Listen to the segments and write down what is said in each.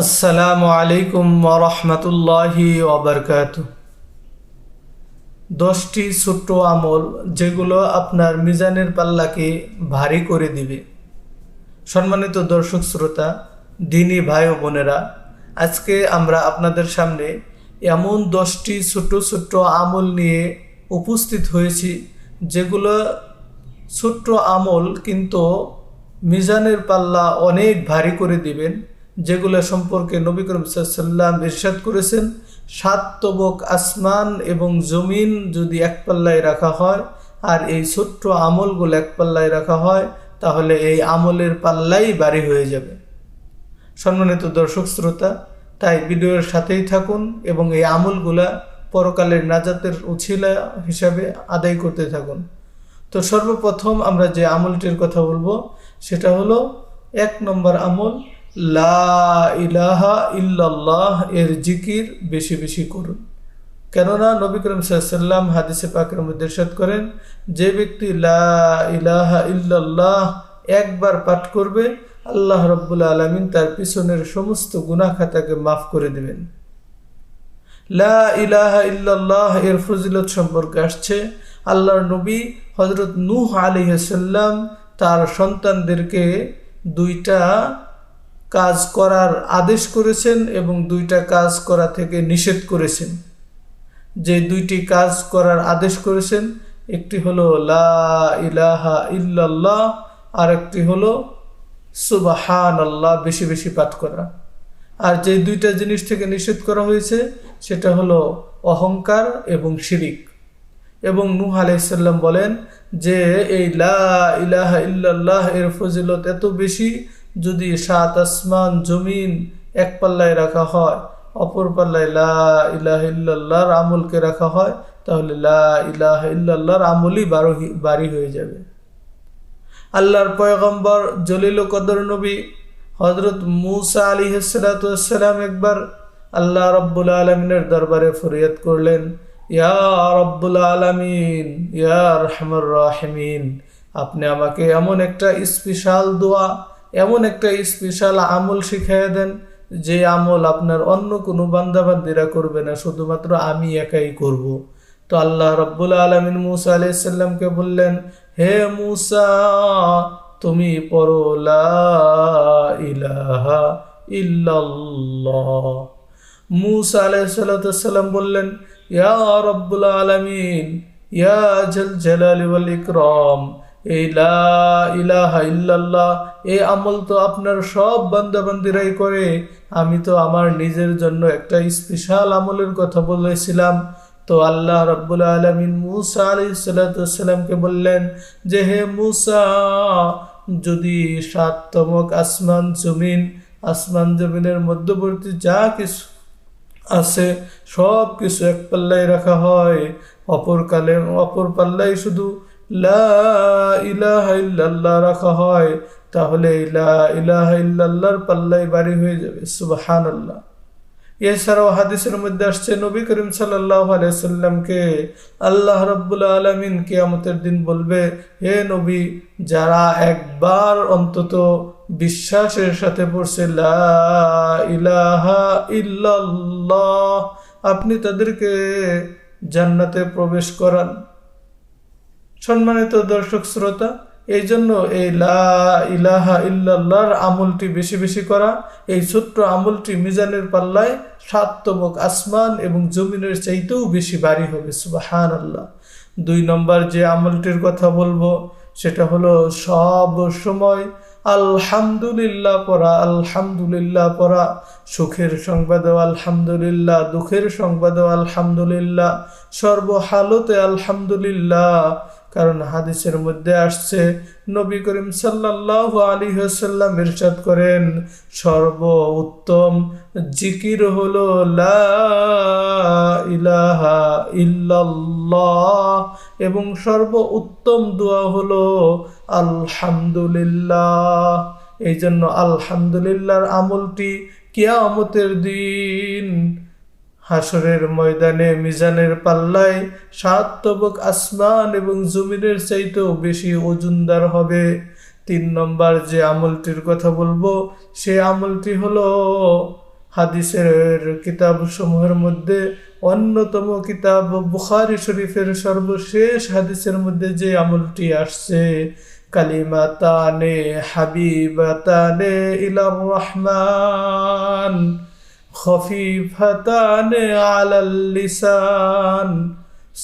আসসালামু আলাইকুম ওয়া বারাকাতুহু। 10টি ছোট্ট আমল যেগুলো আপনার মিজানের পাল্লাকে ভারী করে দিবে। সম্মানিত দর্শক শ্রোতা, দিনী ভাই ও বোনেরা, আজকে আমরা আপনাদের সামনে এমন 10টি ছোট্ট ছোট্ট আমল নিয়ে উপস্থিত হয়েছি, যেগুলো ছোট্ট আমল কিন্তু মিজানের পাল্লা অনেক ভারী করে দিবেন। যেগুলো সম্পর্কে নবী করিম সাল্লাল্লাহু আলাইহি ওয়াসাল্লাম ইরশাদ করেছেন, 7 তবক আসমান এবং জমিন যদি এক পাল্লায় রাখা হয় আর এই ছোট্ট আমলগুলো এক পাল্লায় রাখা হয়, তাহলে এই আমলের পাল্লাই ভারী হয়ে যাবে। সম্মানিত দর্শক শ্রোতা, তাই ভিডিওর সাথেই থাকুন এবং এই আমলগুলা পরকালের নাজাতের উছিলা হিসাবে আদায় করতে থাকুন। তো সর্বপ্রথম আমরা যে আমলটির কথা বলবো সেটা হলো 1 নম্বর আমল, লা ইলাহা ইল্লাল্লাহ এর জিকির বেশি বেশি করুন। কেননা নবী করিম সাল্লাল্লাহু আলাইহি ওয়াসাল্লাম হাদিসে পাকের মধ্যে ইরশাদ করেন, যে ব্যক্তি লা ইলাহা ইল্লাল্লাহ একবার পাঠ করবে, আল্লাহ রাব্বুল আলামিন তার পিছনের সমস্ত গুনাহ খাতাকে মাফ করে দিবেন। লা ইলাহা ইল্লাল্লাহ এর ফজিলত সম্পর্কে আসছে, আল্লাহর নবী হযরত নূহ আলাইহিস সালাম তার সন্তানদেরকে 2টা কাজ করার আদেশ করেছেন এবং 2টা কাজ করা থেকে নিষেধ করেছেন। যে 2টি কাজ করার আদেশ করেছেন, একটি হলো লা ইলাহা ইল্লাল্লাহ আর একটি হলো সুবহানাল্লাহ, বেশি বেশি পাঠ করা। আর যে 2টা জিনিস থেকে নিষেধ করা হয়েছে সেটা হলো অহংকার এবং শিরিক। এবং নূহ আলাইহিস সালাম বলেন যে এই লা ইলাহা ইল্লাল্লাহ এর ফজিলত এত বেশি, যদি 7 আসমান জমিন এক পাল্লায় রাখা হয়, অপর পাল্লায় লা ইলাহা ইল্লাল্লাহর আমলকে রাখা হয়, তাহলে লা ইলাহা ইল্লাল্লাহর আমলই ভারী হয়ে যাবে। আল্লাহর পয়গম্বর জলিল কদর নবী হযরত মূসা আলাইহিস সালাম একবার আল্লাহ রাব্বুল আলামিনের দরবারে ফরিয়াদ করলেন, ইয়া রাব্বুল আলামিন, ইয়া আরহামার রাহিমিন, আপনি আমাকে এমন একটা স্পেশাল দোয়া, এমন একটা স্পেশাল আমল শিখিয়ে দেন যে আমল আপনার অন্য কোনো বান্দাবান্দিরা করবে না, শুধুমাত্র আমি একাই করব। তো আল্লাহ রাব্বুল আলামিন মূসা আলাইহিস সালামকে বললেন, হে মূসা, তুমি পড়ো লা ইলাহা ইল্লাল্লাহ। মূসা আলাইহিস সালাম বললেন, ইয়া রাব্বুল আলামিন, ইয়া জাল জালালি ওয়াল ইকরাম, এই লা ইলাহা ইল্লাল্লাহ এই আমল তো আপনার সব বান্দাবান্দিরাই করে, আমি তো আমার নিজের জন্য একটা স্পেশাল আমলের কথা বলেছিলাম। তো আল্লাহ রাব্বুল আলামিন মূসা আলাইহিস সালামকে বললেন যে, হে মূসা, যদি 7 তমক আসমান জমিনের মধ্যবর্তী যা কিছু আছে সব কিছু এক পাল্লায় রাখা হয়, অপর পাল্লায় শুধু লা ইলাহা ইল্লাল্লাহ রাখা হয়, তাহলে লা ইলাহা ইল্লাল্লাহর পাল্লায় ভারী হয়ে যাবে। সুবহানাল্লাহ। এছাড়াও হাদিসের মধ্যে আসছে, নবী করিম সাল্লাল্লাহু আলাইহি ওয়াসাল্লামকে আল্লাহ রাব্বুল আলামিন কিয়ামতের দিন বলবে, হে নবী, যারা একবার অন্তত বিশ্বাসের সাথে পড়ছে লা ইলাহা ইল্লাল্লাহ, আপনি তাদেরকে জান্নাতে প্রবেশ করান। সম্মানিত দর্শক শ্রোতা, এই জন্য এই লা ইলাহা ইল্লাল্লাহর আমলটি বেশি বেশি করা, এই ছোট্ট আমলটি মিজানের পাল্লায় 7 তবক আসমান এবং জমিনের চাইতেও বেশি ভারী হবে। সুবহানাল্লাহ। 2 নম্বর যে আমলটির কথা বলবো সেটা হলো সব সময় আলহামদুলিল্লাহ পড়া। আলহামদুলিল্লাহ পড়া, সুখের সংবাদেও আলহামদুলিল্লাহ, দুঃখের সংবাদেও আলহামদুলিল্লাহ, সর্বহালতে আলহামদুলিল্লাহ। কারণ হাদিসের মধ্যে আসছে, নবী করিম সাল্লাল্লাহু আলাইহি ওয়াসাল্লাম ইরশাদ করেন, সর্বোত্তম জিকির হলো লা ইলাহা ইল্লাল্লাহ এবং সর্বোত্তম দোয়া হলো আলহামদুলিল্লাহ। এই জন্য আলহামদুলিল্লাহর আমলটি কিয়ামতের দিন হাসরের ময়দানে মিজানের পাল্লায় 7 তবক আসমান এবং জমিনের চাইতেও বেশি ওজনদার হবে। 3 নম্বর যে আমলটির কথা বলবো সে আমলটি হলো হাদিসের কিতাব সমূহের মধ্যে অন্যতম কিতাব বুখারী শরীফের সর্বশেষ হাদিসের মধ্যে যে আমলটি আসছে, কালিমাতানে হাবিবাতানে ইলার রহমান খফিফাতানে আলাল লিসান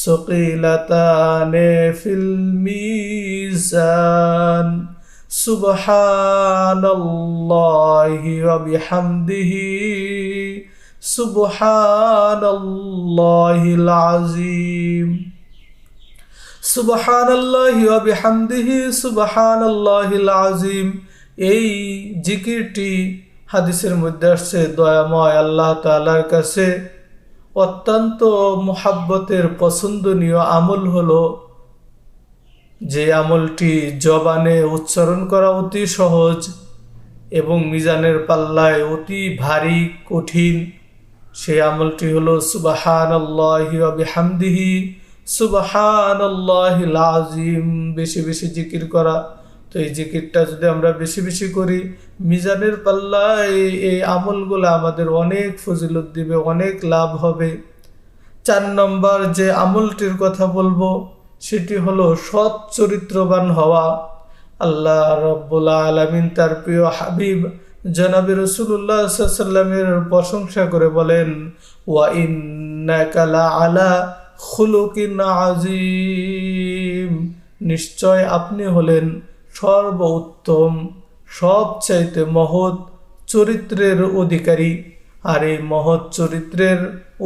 সকিলাতানে ফিল মিজান সুবহানাল্লাহি ওয়া বিহামদিহি সুবহানাল্লাহিল আযীম সুবহানাল্লাহি ওয়া বিহামদিহি সুবহানাল্লাহিল আযীম। এই জিকিরটি হাদিসের মধ্যে আসছে দয়াময় আল্লাহ তাআলার কাছে অত্যন্ত মুহাব্বতের পছন্দনীয় আমল হলো যে আমলটি জবানে উচ্চারণ করা অতি সহজ এবং মিজানের পাল্লায় অতি ভারী কঠিন। সেই আমলটি হলো সুবহানাল্লাহি ওয়া বিহামদিহি সুবহানাল্লাহিল আযীম। বেশি বেশি জিকির করা। তো এই জিকিরটা যদি আমরা বেশি বেশি করি, মিজানের পাল্লায় এই আমলগুলো আমাদের অনেক ফজিলত দিবে, অনেক লাভ হবে। 4 নম্বর যে আমলটির কথা বলবো সেটি হলো সৎ চরিত্রবান হওয়া। আল্লাহ রাব্বুল আলামিন তার প্রিয় হাবিব জনাবে রাসূলুল্লাহ সাল্লাল্লাহু আলাইহি ওয়াসাল্লামের প্রশংসা করে বলেন, ওয়া ইন্নাকা লাআলা খুলুকিন আযীম। নিশ্চয় আপনি হলেন সর্বোত্তম, সবচাইতে মহৎ চরিত্রের অধিকারী। আর এই মহৎ চরিত্রের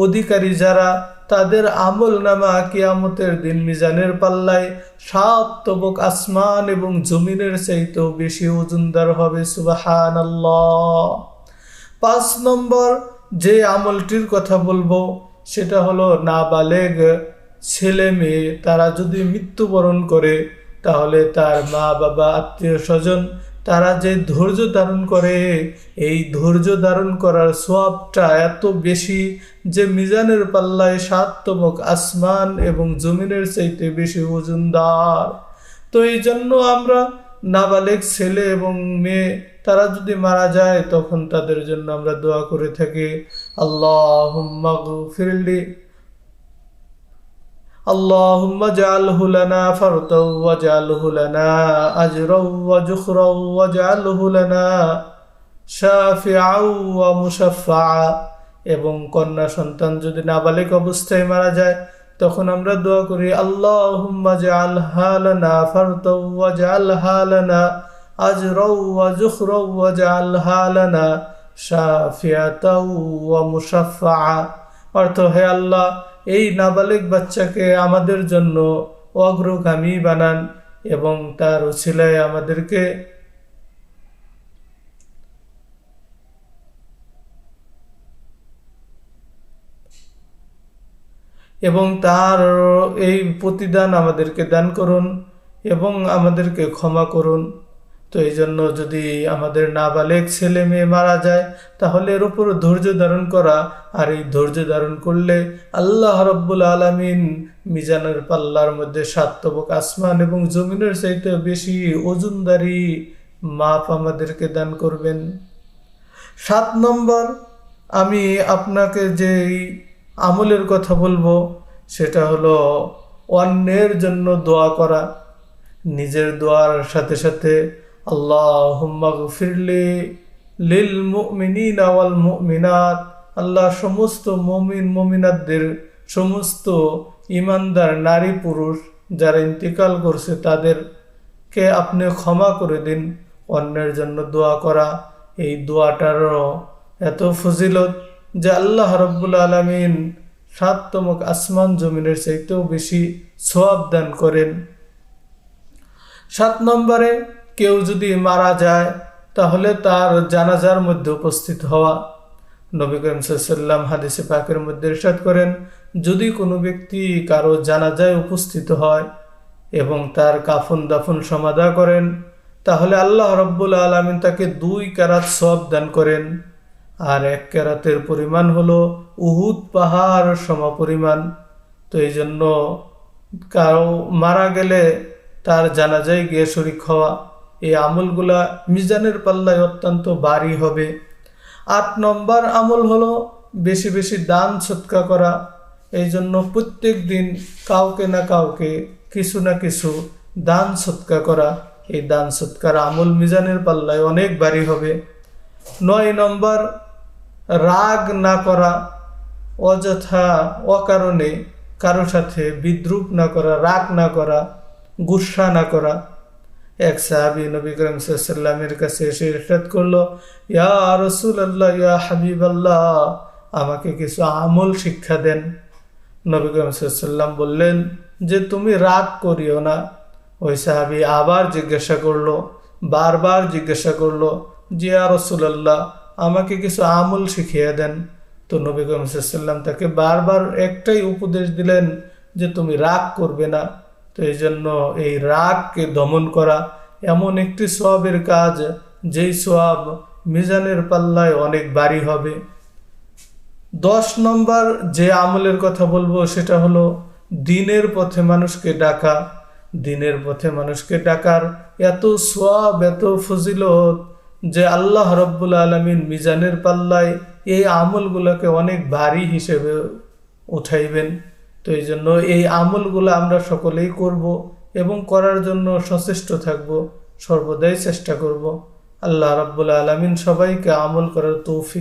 অধিকারী যারা, তাদের আমল নামা কিয়ামতের দিন মিজানের পাল্লায় 7 তবক আসমান এবং জমিনের চাইতেও বেশি ওজনদার হবে। সুবহানাল্লাহ। 5 নম্বর যে আমলটির কথা বলবো সেটা হলো নাবালেগ ছেলে মেয়ে তারা যদি মৃত্যুবরণ করে, তাহলে তার মা বাবা আত্মীয় স্বজন তারা যে ধৈর্য ধারণ করে, এই ধৈর্য ধারণ করার সওয়াবটা এত বেশি যে মিজানের পাল্লায় 7 তবক আসমান এবং জমিনের চাইতে বেশি ওজনদার। তো এই জন্য আমরা নাবালেগ ছেলে এবং মেয়ে তারা যদি মারা যায়, তখন তাদের জন্য আমরা দোয়া করে থাকি, আল্লাহুম্মা গফিরলি اللهم اجعله لنا فرطا واجعله لنا أجرا وجخرا واجعله لنا شافعا ومشفعا। এবং কন্যা সন্তান যদি নাবালিগ অবস্থায় মারা যায়, তখন আমরা দোয়া করি, আল্লাহুম্মা জাআলহা লানা ফারতা ওয়াজআলহা লানা আজরা ওয়া যুখরা ওয়াজআলহা লানা শাফিআতা ওয়া মুশাফফা। অর্থ, হে আল্লাহ, এই নাবালিগ বাচ্চাকে আমাদের জন্য অগ্রগামী বানান এবং তার উছিলায় আমাদেরকে এবং তার এই প্রতিদান আমাদেরকে দান করুন এবং আমাদেরকে ক্ষমা করুন। তো এই জন্য যদি আমাদের নাবালেগ ছেলে মেয়ে মারা যায়, তাহলে এর উপর ধৈর্য ধারণ করা, আর এই ধৈর্য ধারণ করলে আল্লাহ রাব্বুল আলামিন মিজানের পাল্লার মধ্যে 7 তবক আসমান এবং জমিনের চাইতে বেশি ওজনদারি মাপ আমাদেরকে দান করবেন। 7 নম্বর আমি আপনাকে যে আমলের কথা বলবো সেটা হলো অন্যের জন্য দোয়া করা। নিজের দোয়ার সাথে সাথে আল্লাহুম্মা গফিরলি লিল মুমিনিনা ওয়াল মুমিনাত, আল্লাহ সমস্ত মুমিন মুমিনাতদের, সমস্ত ইমানদার নারী পুরুষ যারা ইন্তিকাল করছে তাদেরকে আপনি ক্ষমা করে দিন। অন্যের জন্য দোয়া করা, এই দোয়াটারও এত ফজিলত যে আল্লাহ রাব্বুল আলামিন 7 তবক আসমান জমিনের চাইতেও বেশি সওয়াব দান করেন। 7 নম্বরে কেউ যদি মারা যায়, তাহলে তার জানাজার মধ্যে উপস্থিত হওয়া। নবী করিম সাল্লাল্লাহু আলাইহি ওয়াসাল্লাম হাদিসে পাকের মধ্যে ইরশাদ করেন, যদি কোনো ব্যক্তি কারো জানাজায় উপস্থিত হয় এবং তার কাফন দাফন সমাধা করেন, তাহলে আল্লাহ রাব্বুল আলামিন তাকে 2 কেরাত সওয়াব দান করেন। আর 1 কেরাতের পরিমাণ হলো উহুদ পাহাড় সমপরিমাণ। তো এই জন্য কারো মারা গেলে তার জানাজায় গিয়ে শরীক হওয়া, এই আমলগুলা মিজানের পাল্লায় অত্যন্ত ভারী হবে। 8 নম্বর আমল হলো বেশি বেশি দান সৎকা করা। এই জন্য প্রত্যেক দিন কাউকে না কাউকে কিছু না কিছু দান সৎকা করা। এই দান সৎকার আমল মিজানের পাল্লায় অনেক ভারী হবে। 9 নম্বর রাগ না করা, অযথা অকারণে কারো সাথে বিদ্রুপ না করা, রাগ না করা, গুসা না করা। এক সাহাবী নবী করিম সাল্লাল্লাহু আলাইহি ওয়াসাল্লামের কাছে এসে ইরশাদ করলো, ইয়া রাসূলুল্লাহ, ইয়া হাবিবাল্লাহ, আমাকে কিছু আমল শিক্ষা দেন। নবী করিম সাল্লাল্লাহু আলাইহি ওয়াসাল্লাম বললেন যে তুমি রাগ করিও না। ওই সাহাবী আবার জিজ্ঞাসা করলো, বারবার জিজ্ঞাসা করলো যে ইয়া রাসূলুল্লাহ, আমাকে কিছু আমল শিখিয়ে দেন। তো নবী করিম সাল্লাল্লাহু আলাইহি ওয়াসাল্লাম তাকে বারবার একটাই উপদেশ দিলেন যে তুমি রাগ করবে না। তো এই জন্য এই রাগকে দমন করা এমন একটি সওয়াবের কাজ, যেই সওয়াব মিজানের পাল্লায় অনেক ভারী হবে। 10 নম্বর যে আমলের কথা বলবো সেটা হলো দ্বীনের পথে মানুষকে ডাকা। দ্বীনের পথে মানুষকে ডাকার এত সওয়াব, এত ফজিলত যে আল্লাহ রাব্বুল আলামিন মিজানের পাল্লায় এই আমলগুলোকে অনেক ভারী হিসেবে উঠাইবেন। তো এই জন্য এই আমলগুলো আমরা সকলেই করব এবং করার জন্য সচেষ্ট থাকব, সর্বদাই চেষ্টা করব। আল্লাহ রাব্বুল আলামিন সবাইকে আমল করার তৌফিক